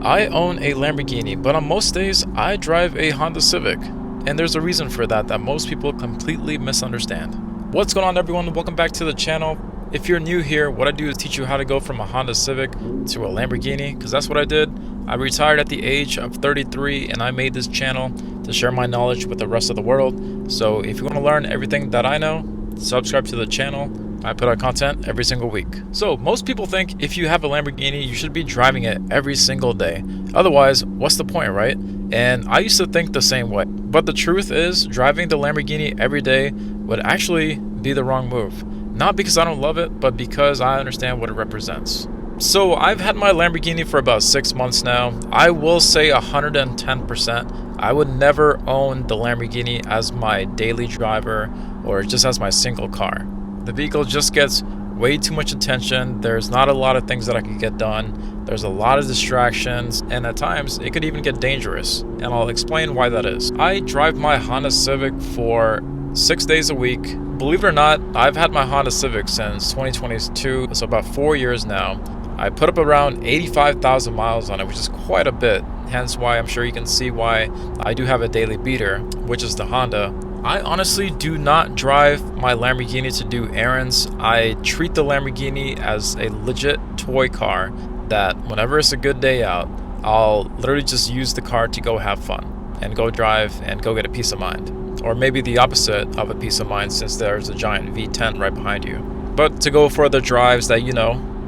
I own a Lamborghini, but on most days, I drive a Honda Civic. And there's a reason for that most people completely misunderstand. What's going on, everyone? Welcome back to the channel. If you're new here, what I do is teach you how to go from a Honda Civic to a Lamborghini, because that's what I did. I retired at the age of 33, and I made this channel to share my knowledge with the rest of the world. So if you want to learn everything that I know, subscribe to the channel. I put out content every single week. So most people think if you have a Lamborghini, you should be driving it every single day. Otherwise, what's the point, right? And I used to think the same way. But the truth is, driving the Lamborghini every day would actually be the wrong move. Not because I don't love it, but because I understand what it represents. So I've had my Lamborghini for about 6 months now. I will say 110%. I would never own the Lamborghini as my daily driver or just as my single car. The vehicle just gets way too much attention. There's not a lot of things that I could get done. There's a lot of distractions, and at times it could even get dangerous, and I'll explain why that is. I drive my Honda Civic for 6 days a week. Believe it or not, I've had my Honda Civic since 2022, so about 4 years now. I put up around 85,000 miles on it, which is quite a bit, hence why I'm sure you can see why I do have a daily beater, which is the Honda. I honestly do not drive my Lamborghini to do errands. I treat the Lamborghini as a legit toy car that whenever it's a good day out, I'll literally just use the car to go have fun and go drive and go get a peace of mind. Or maybe the opposite of a peace of mind, since there's a giant V10 right behind you. But to go for the drives that,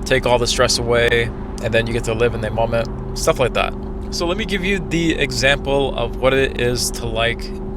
take all the stress away, and then you get to live in the moment, stuff like that. So let me give you the example of what it is to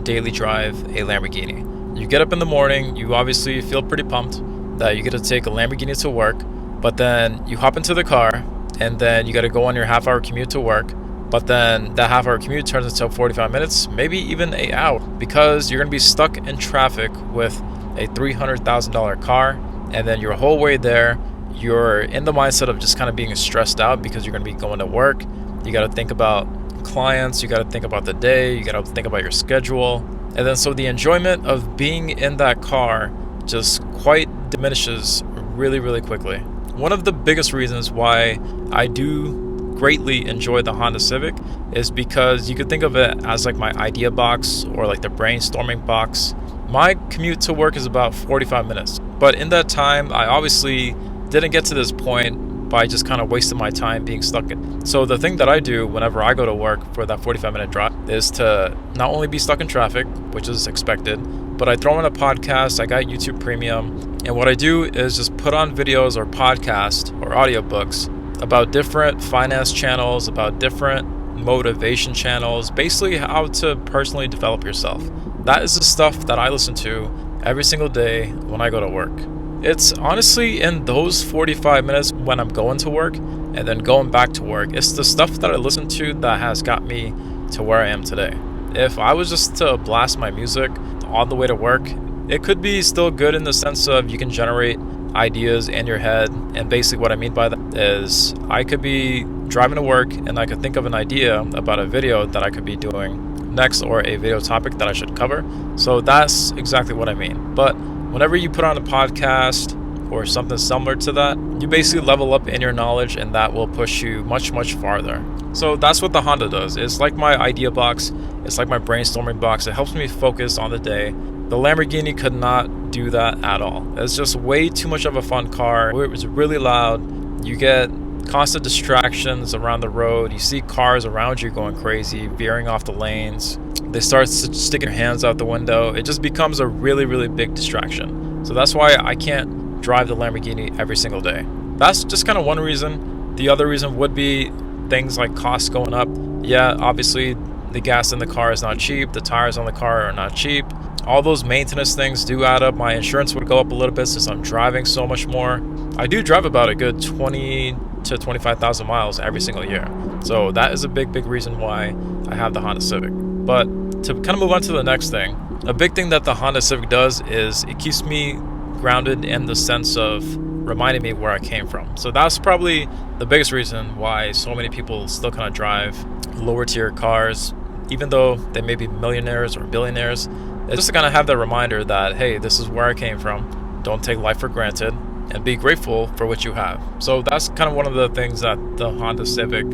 daily drive a Lamborghini. You get up in the morning, you obviously feel pretty pumped that you get to take a Lamborghini to work, but then you hop into the car, and then you got to go on your half-hour commute to work. But then that half-hour commute turns into 45 minutes, maybe even an hour, because you're going to be stuck in traffic with a $300,000 car, and then your whole way there, you're in the mindset of just kind of being stressed out because you're going to be going to work. You got to think about clients, you got to think about the day, you got to think about your schedule, and then so the enjoyment of being in that car just quite diminishes really quickly. One of the biggest reasons why I do greatly enjoy the Honda Civic is because you could think of it as like my idea box or like the brainstorming box. My commute to work is about 45 minutes, but in that time I obviously didn't get to this point by just kind of wasting my time being stuck in. So the thing that I do whenever I go to work for that 45-minute drive is to not only be stuck in traffic, which is expected, but I throw in a podcast. I got YouTube Premium, and what I do is just put on videos or podcasts or audiobooks about different finance channels, about different motivation channels, basically how to personally develop yourself. That is the stuff that I listen to every single day when I go to work. It's honestly in those 45 minutes when I'm going to work and then going back to work, it's the stuff that I listen to that has got me to where I am today. If I was just to blast my music on the way to work, it could be still good in the sense of you can generate ideas in your head. And basically what I mean by that is I could be driving to work and I could think of an idea about a video that I could be doing next, or a video topic that I should cover. So that's exactly what I mean. But whenever you put on a podcast or something similar to that, you basically level up in your knowledge, and that will push you much farther. So that's what the Honda does. It's like my idea box. It's like my brainstorming box. It helps me focus on the day. The Lamborghini could not do that at all. It's just way too much of a fun car. It was really loud. You get constant distractions around the road. You see cars around you going crazy, veering off the lanes. They start sticking their hands out the window. It just becomes a really big distraction. So that's why I can't drive the Lamborghini every single day. That's just kind of one reason. The other reason would be things like costs going up. Yeah, obviously the gas in the car is not cheap. The tires on the car are not cheap. All those maintenance things do add up. My insurance would go up a little bit since I'm driving so much more. I do drive about a good 20 to 25,000 miles every single year. So that is a big reason why I have the Honda Civic. But to kind of move on to the next thing, a big thing that the Honda Civic does is it keeps me grounded in the sense of reminding me where I came from. So that's probably the biggest reason why so many people still kind of drive lower tier cars, even though they may be millionaires or billionaires. It's just to kind of have that reminder that, hey, this is where I came from. Don't take life for granted and be grateful for what you have. So that's kind of one of the things that the Honda Civic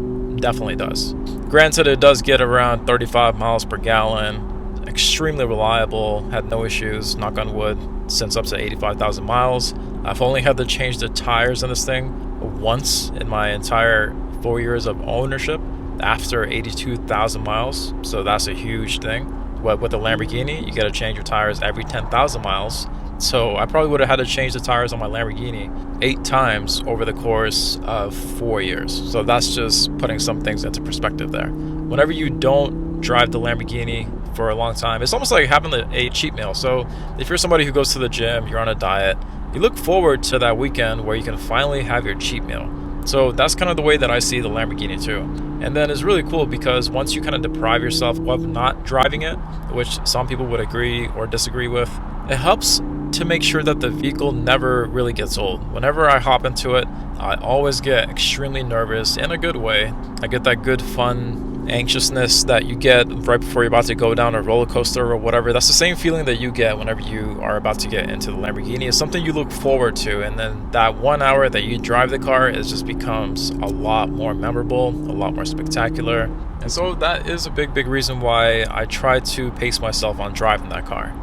definitely does. Granted, it does get around 35 miles per gallon, extremely reliable, had no issues, knock on wood, since up to 85,000 miles. I've only had to change the tires in this thing once in my entire 4 years of ownership after 82,000 miles, so that's a huge thing. But with a Lamborghini, you got to change your tires every 10,000 miles. So I probably would have had to change the tires on my Lamborghini 8 times over the course of 4 years. So that's just putting some things into perspective there. Whenever you don't drive the Lamborghini for a long time, it's almost like having a cheat meal. So if you're somebody who goes to the gym, you're on a diet, you look forward to that weekend where you can finally have your cheat meal. So that's kind of the way that I see the Lamborghini too. And then it's really cool because once you kind of deprive yourself of not driving it, which some people would agree or disagree with, it helps to make sure that the vehicle never really gets old. Whenever I hop into it, I always get extremely nervous in a good way. I get that good fun anxiousness that you get right before you're about to go down a roller coaster or whatever. That's the same feeling that you get whenever you are about to get into the Lamborghini. It's something you look forward to, and then that 1 hour that you drive the car, it just becomes a lot more memorable, a lot more spectacular. And so that is a big reason why I try to pace myself on driving that car.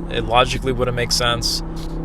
It logically wouldn't make sense.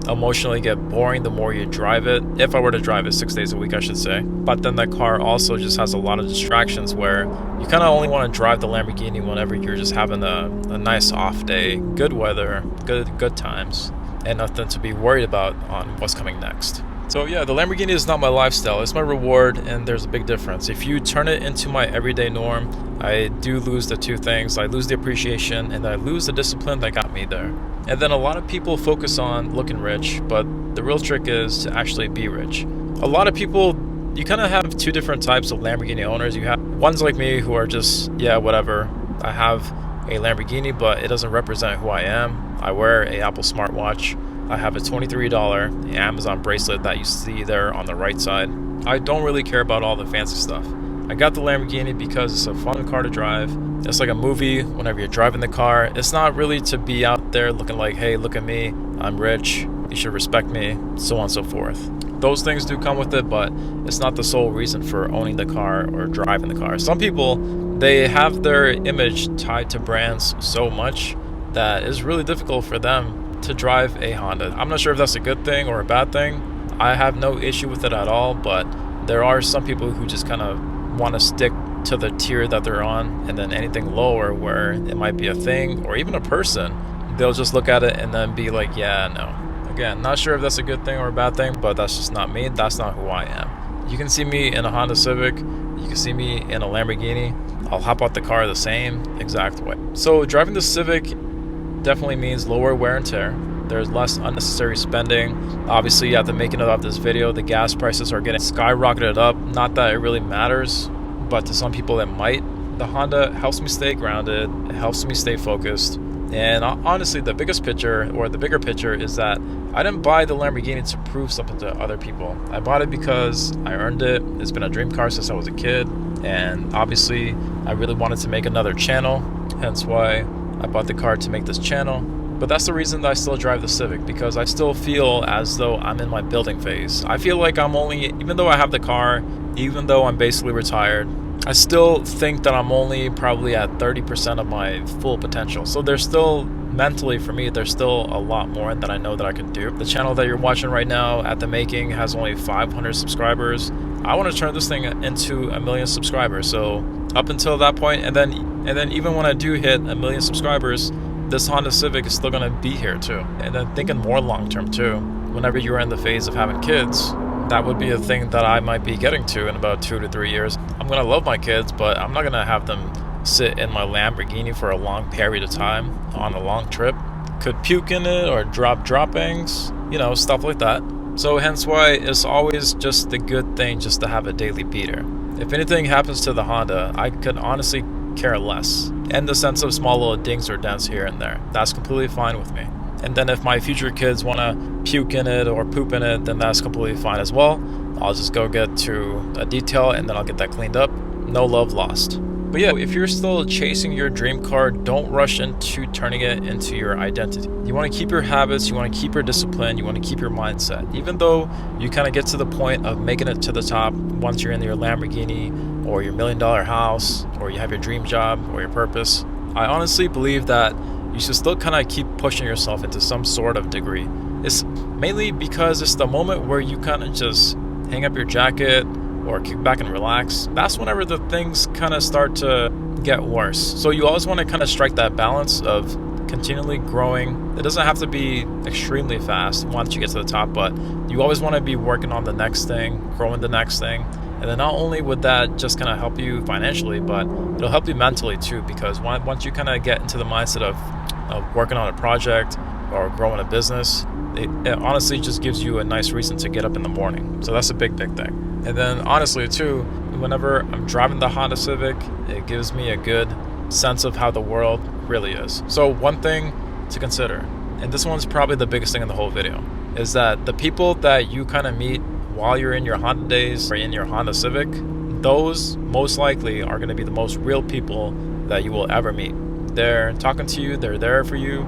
Emotionally get boring the more you drive it, if I were to drive it 6 days a week, I should say. But then that car also just has a lot of distractions where you kind of only want to drive the Lamborghini whenever you're just having a nice off day, good weather, good times, and nothing to be worried about on what's coming next. So yeah, the Lamborghini is not my lifestyle, it's my reward, and there's a big difference. If you turn it into my everyday norm, I do lose the two things. I lose the appreciation and I lose the discipline that got me there. And then a lot of people focus on looking rich, but the real trick is to actually be rich. A lot of people, you kind of have two different types of Lamborghini owners. You have ones like me who are just, yeah, whatever. I have a Lamborghini, but it doesn't represent who I am. I wear a Apple smartwatch. I have a $23 Amazon bracelet that you see there on the right side. I don't really care about all the fancy stuff. I got the Lamborghini because it's a fun car to drive. It's like a movie whenever you're driving the car. It's not really to be out there looking like, hey, look at me, I'm rich, you should respect me, so on and so forth. Those things do come with it, but it's not the sole reason for owning the car or driving the car. Some people, they have their image tied to brands so much that it's really difficult for them to drive a Honda. I'm not sure if that's a good thing or a bad thing. I have no issue with it at all, but there are some people who just kind of want to stick to the tier that they're on, and then anything lower where it might be a thing or even a person, they'll just look at it and then be like, yeah, no. Again, not sure if that's a good thing or a bad thing, but that's just not me. That's not who I am. You can see me in a Honda Civic, you can see me in a Lamborghini. I'll hop out the car the same exact way. So driving the Civic definitely means lower wear and tear. There's less unnecessary spending. Obviously, at the making of this video, the gas prices are getting skyrocketed up. Not that it really matters, but to some people it might. The Honda helps me stay grounded, it helps me stay focused. And honestly, the bigger picture is that I didn't buy the Lamborghini to prove something to other people. I bought it because I earned it. It's been a dream car since I was a kid. And obviously, I really wanted to make another channel. Hence why I bought the car to make this channel. But that's the reason that I still drive the Civic, because I still feel as though I'm in my building phase. I feel like I'm only, even though I have the car, even though I'm basically retired, I still think that I'm only probably at 30% of my full potential. So there's still, mentally for me, there's still a lot more that I know that I could do. The channel that you're watching right now at the making has only 500 subscribers. I want to turn this thing into 1 million subscribers. So up until that point, and then even when I do hit 1 million subscribers, this Honda Civic is still going to be here too. And then thinking more long term too, whenever you're in the phase of having kids, that would be a thing that I might be getting to in about 2 to 3 years. I'm going to love my kids, but I'm not going to have them sit in my Lamborghini for a long period of time on a long trip. Could puke in it or drop droppings, you know, stuff like that. So hence why it's always just a good thing just to have a daily beater. If anything happens to the Honda, I could honestly care less. In the sense of small little dings or dents here and there, that's completely fine with me. And then if my future kids want to puke in it or poop in it, then that's completely fine as well. I'll just go get to a detail and then I'll get that cleaned up. No love lost. But yeah, if you're still chasing your dream car, don't rush into turning it into your identity. You want to keep your habits, you want to keep your discipline, you want to keep your mindset. Even though you kind of get to the point of making it to the top once you're in your Lamborghini or your $1 million house, or you have your dream job or your purpose, I honestly believe that you should still kind of keep pushing yourself into some sort of degree. It's mainly because it's the moment where you kind of just hang up your jacket or kick back and relax. That's whenever the things kind of start to get worse. So you always want to kind of strike that balance of continually growing. It doesn't have to be extremely fast once you get to the top, but you always want to be working on the next thing, growing the next thing. And then not only would that just kind of help you financially, but it'll help you mentally too, because once you kind of get into the mindset of working on a project or growing a business, it honestly just gives you a nice reason to get up in the morning. So that's a big thing. And then honestly too, whenever I'm driving the Honda Civic, it gives me a good sense of how the world really is. So one thing to consider, and this one's probably the biggest thing in the whole video, is that the people that you kind of meet while you're in your Honda days or in your Honda Civic, those most likely are going to be the most real people that you will ever meet. They're talking to you, they're there for you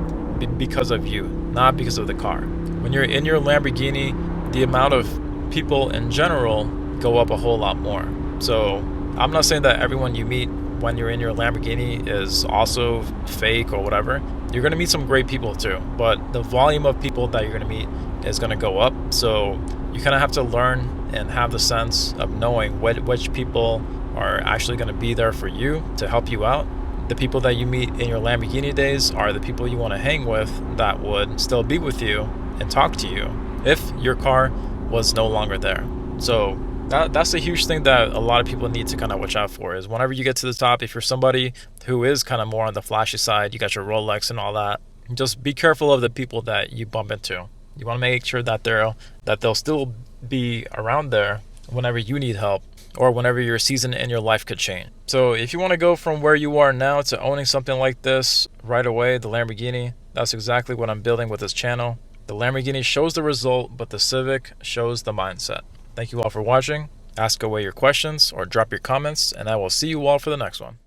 because of you, not because of the car. When you're in your Lamborghini, the amount of people in general go up a whole lot more. So I'm not saying that everyone you meet when you're in your Lamborghini is also fake or whatever. You're going to meet some great people too, but the volume of people that you're going to meet is going to go up. So you kind of have to learn and have the sense of knowing which people are actually going to be there for you to help you out. The people that you meet in your Lamborghini days are the people you want to hang with that would still be with you and talk to you if your car was no longer there. So that's a huge thing that a lot of people need to kind of watch out for, is whenever you get to the top, if you're somebody who is kind of more on the flashy side, you got your Rolex and all that, just be careful of the people that you bump into. You want to make sure that they'll still be around there whenever you need help or whenever your season in your life could change. So if you want to go from where you are now to owning something like this right away, the Lamborghini, that's exactly what I'm building with this channel. The Lamborghini shows the result, but the Civic shows the mindset. Thank you all for watching. Ask away your questions or drop your comments, and I will see you all for the next one.